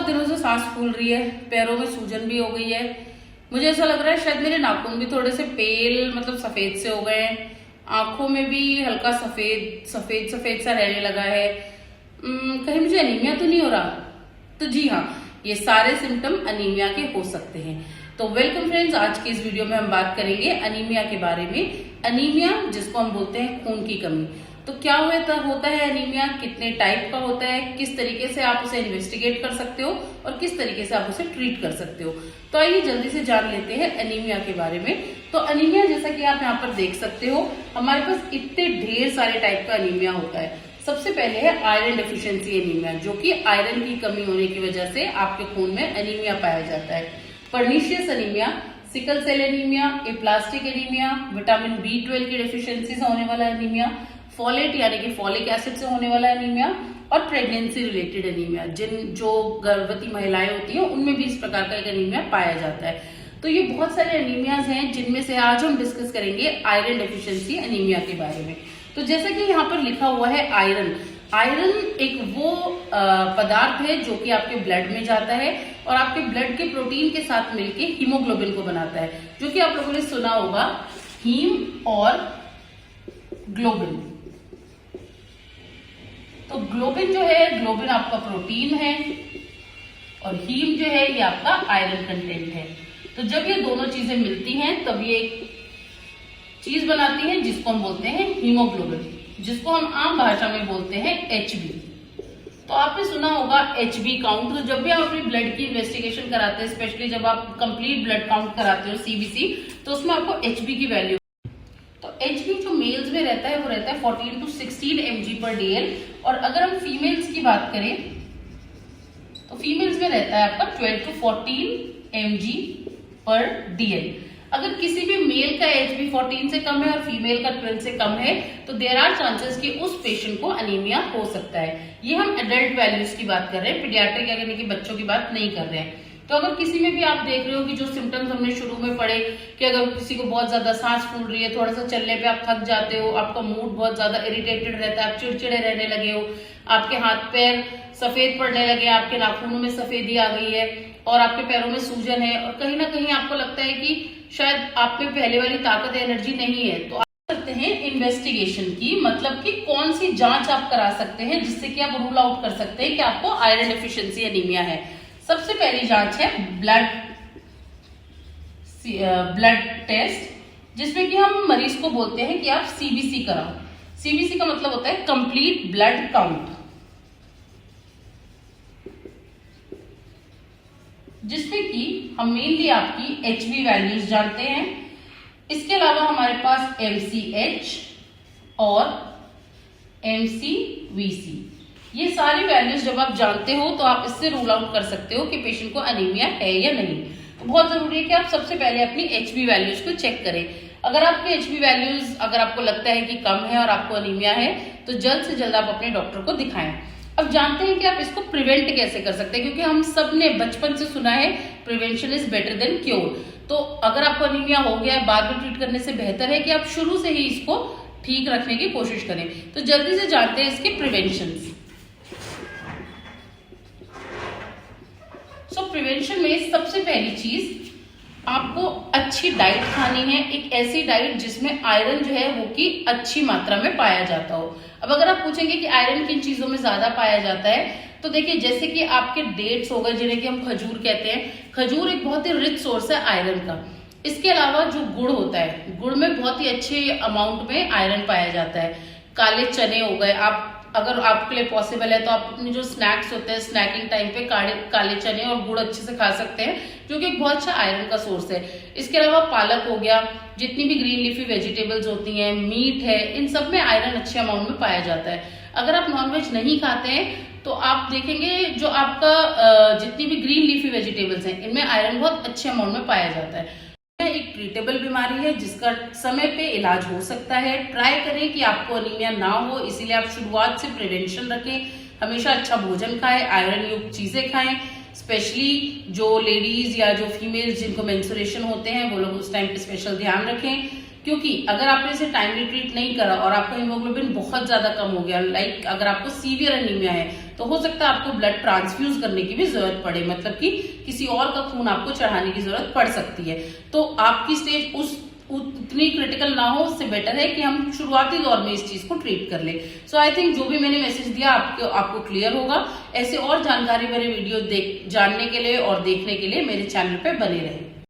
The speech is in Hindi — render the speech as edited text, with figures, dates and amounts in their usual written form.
बहुत दिनों से सांस फूल रही है, पैरों में सूजन भी हो गई है। मुझे ऐसा लग रहा है शायद मेरे नाखून भी थोड़े से पेल मतलब सफेद से हो गए हैं। आंखों में भी हल्का सफेद सफेद सफेद सा रहने लगा है। कहीं मुझे अनीमिया तो नहीं हो रहा? तो जी हाँ, ये सारे सिम्टम अनीमिया के हो सकते हैं। तो वेलकम फ्रेंड्स, आज की इस वीडियो में हम बात करेंगे अनीमिया के बारे में। अनीमिया जिसको हम बोलते हैं खून की कमी, तो क्या होता है अनीमिया, कितने टाइप का होता है, किस तरीके से आप उसे इन्वेस्टिगेट कर सकते हो और किस तरीके से आप उसे ट्रीट कर सकते हो। तो आइए जल्दी से जान लेते हैं अनीमिया के बारे में। तो अनीमिया जैसा कि आप यहाँ पर देख सकते हो, हमारे पास इतने ढेर सारे टाइप का अनीमिया होता है। सबसे पहले है आयरन डेफिशिएंसी एनीमिया, जो कि आयरन की कमी होने की वजह से आपके खून में अनीमिया पाया जाता है। Pernicious anaemia, sickle cell anaemia, aplastic anaemia, vitamin B12 की डेफिशिएंसी से होने वाला एनीमिया, फोलेट यानी कि फॉलिक एसिड से होने वाला एनीमिया और प्रेगनेंसी रिलेटेड एनीमिया, जो गर्भवती महिलाएं होती हैं उनमें भी इस प्रकार का एक एनीमिया पाया जाता है। तो ये बहुत सारे एनीमियाज हैं जिनमें से आज हम डिस्कस करेंगे आयरन डेफिशिएंसी एनीमिया के बारे में। तो जैसा कि यहाँ पर लिखा हुआ है आयरन, आयरन एक वो पदार्थ है जो कि आपके ब्लड में जाता है और आपके ब्लड के प्रोटीन के साथ मिलके हीमोग्लोबिन को बनाता है, जो कि आप लोगों ने सुना होगा हीम और ग्लोबिन। तो ग्लोबिन जो है, ग्लोबिन आपका प्रोटीन है और हीम जो है ये आपका आयरन कंटेंट है। तो जब ये दोनों चीजें मिलती हैं तब ये एक चीज बनाती है जिसको हम बोलते हैं हीमोग्लोबिन, जिसको हम आम भाषा में बोलते हैं HB। तो आपने सुना होगा HB काउंट। तो जब भी आप अपनी ब्लड की इन्वेस्टिगेशन कराते हैं, स्पेशली जब आप कंप्लीट ब्लड काउंट कराते हो CBC, तो उसमें आपको HB की वैल्यू, तो HB जो मेल्स में रहता है वो रहता है 14 to 16 mg/dl, और अगर हम फीमेल्स की बात करें तो फीमेल्स में रहता है आपका 12 to 14 mg/dl। अगर किसी भी मेल का HB 14 से कम है और फीमेल का 12 से कम है तो देयर आर चांसेस कि उस पेशेंट को अनीमिया हो सकता है। ये हम एडल्ट वैल्यूज की बात कर रहे हैं, पीडियाट्रिक यानी कि बच्चों की बात नहीं कर रहे हैं। तो अगर किसी में भी आप देख रहे हो कि जो सिम्टम्स हमने शुरू में पढ़े कि अगर किसी को बहुत ज्यादा सांस फूल रही है, थोड़ा सा चलने पे आप थक जाते हो, आपका मूड बहुत ज्यादा इरिटेटेड रहता है, आप चिड़चिड़े रहने लगे हो, आपके हाथ पैर सफेद पड़ने लगे, आपके नाखूनों में सफेदी आ गई है और आपके पैरों में सूजन है और कहीं ना कहीं आपको लगता है कि शायद आप में पहले वाली ताकत एनर्जी नहीं है, तो आप करते हैं इन्वेस्टिगेशन की, मतलब कि कौन सी जांच आप करा सकते हैं जिससे कि आप रूल आउट कर सकते हैं कि आपको आयरन डेफिशिएंसी एनीमिया है। सबसे पहली जांच है ब्लड टेस्ट, जिसमें कि हम मरीज को बोलते हैं कि आप CBC कराओ। CBC का मतलब होता है कंप्लीट ब्लड काउंट, जिसमें कि हम मेनली आपकी HB वैल्यूज जानते हैं। इसके अलावा हमारे पास MCH और MCVC, ये सारी वैल्यूज जब आप जानते हो तो आप इससे रूल आउट कर सकते हो कि पेशेंट को अनीमिया है या नहीं। तो बहुत जरूरी है कि आप सबसे पहले अपनी HB वैल्यूज को चेक करें। अगर आपके HB वैल्यूज अगर आपको लगता है कि कम है और आपको अनीमिया है तो जल्द से जल्द आप अपने डॉक्टर को दिखाएं। अब जानते हैं कि आप इसको प्रिवेंट कैसे कर सकते हैं, क्योंकि हम सब ने बचपन से सुना है prevention is better than cure. तो अगर आपको अनीमिया हो गया है, बाद में ट्रीट करने से बेहतर है कि आप शुरू से ही इसको ठीक रखने की कोशिश करें। तो जल्दी से जानते हैं इसके प्रिवेंशन। सो प्रिवेंशन में सबसे पहली चीज आपको अच्छी डाइट खानी है, एक ऐसी डाइट जिसमें आयरन जो है वो की अच्छी मात्रा में पाया जाता हो। अब अगर आप पूछेंगे कि आयरन किन चीजों में ज्यादा पाया जाता है, तो देखिए जैसे कि आपके डेट्स हो गए जिन्हें कि हम खजूर कहते हैं, खजूर एक बहुत ही रिच सोर्स है आयरन का। इसके अलावा जो गुड़ होता है, गुड़ में बहुत ही अच्छे अमाउंट में आयरन पाया जाता है। काले चने हो गए, आप अगर आपके लिए पॉसिबल है तो आप अपने जो स्नैक्स होते हैं स्नैकिंग टाइम पे काले चने और गुड़ अच्छे से खा सकते हैं, जो कि एक बहुत अच्छा आयरन का सोर्स है। इसके अलावा पालक हो गया, जितनी भी ग्रीन लीफी वेजिटेबल्स होती हैं, मीट है, इन सब में आयरन अच्छे अमाउंट में पाया जाता है। अगर आप नॉनवेज नहीं खाते हैं तो आप देखेंगे जो आपका जितनी भी ग्रीन लीफी वेजिटेबल्स हैं इनमें आयरन बहुत अच्छे अमाउंट में पाया जाता है। एक ट्रीटेबल बीमारी है जिसका समय पे इलाज हो सकता है। ट्राई करें कि आपको अनीमिया ना हो, इसीलिए आप शुरुआत से प्रिवेंशन रखें। हमेशा अच्छा भोजन खाएं, आयरन युक्त चीजें खाएं, स्पेशली जो लेडीज या जो फीमेल्स जिनको मेंस्ट्रुएशन होते हैं वो लोग उस टाइम पे स्पेशल ध्यान रखें। क्योंकि अगर आपने इसे टाइमली ट्रीट नहीं करा और आपका हीमोग्लोबिन बहुत ज्यादा कम हो गया, लाइक अगर आपको सीवियर एनीमिया है, तो हो सकता है आपको ब्लड ट्रांसफ्यूज करने की भी जरूरत पड़े, मतलब कि किसी और का खून आपको चढ़ाने की जरूरत पड़ सकती है। तो आपकी स्टेज उतनी क्रिटिकल ना हो, उससे बेटर है कि हम शुरुआती दौर में इस चीज को ट्रीट कर ले। सो आई थिंक जो भी मैंने मैसेज दिया आपको क्लियर होगा। ऐसे और जानकारी मेरे वीडियो जानने के लिए और देखने के लिए मेरे चैनल पे बने रहें।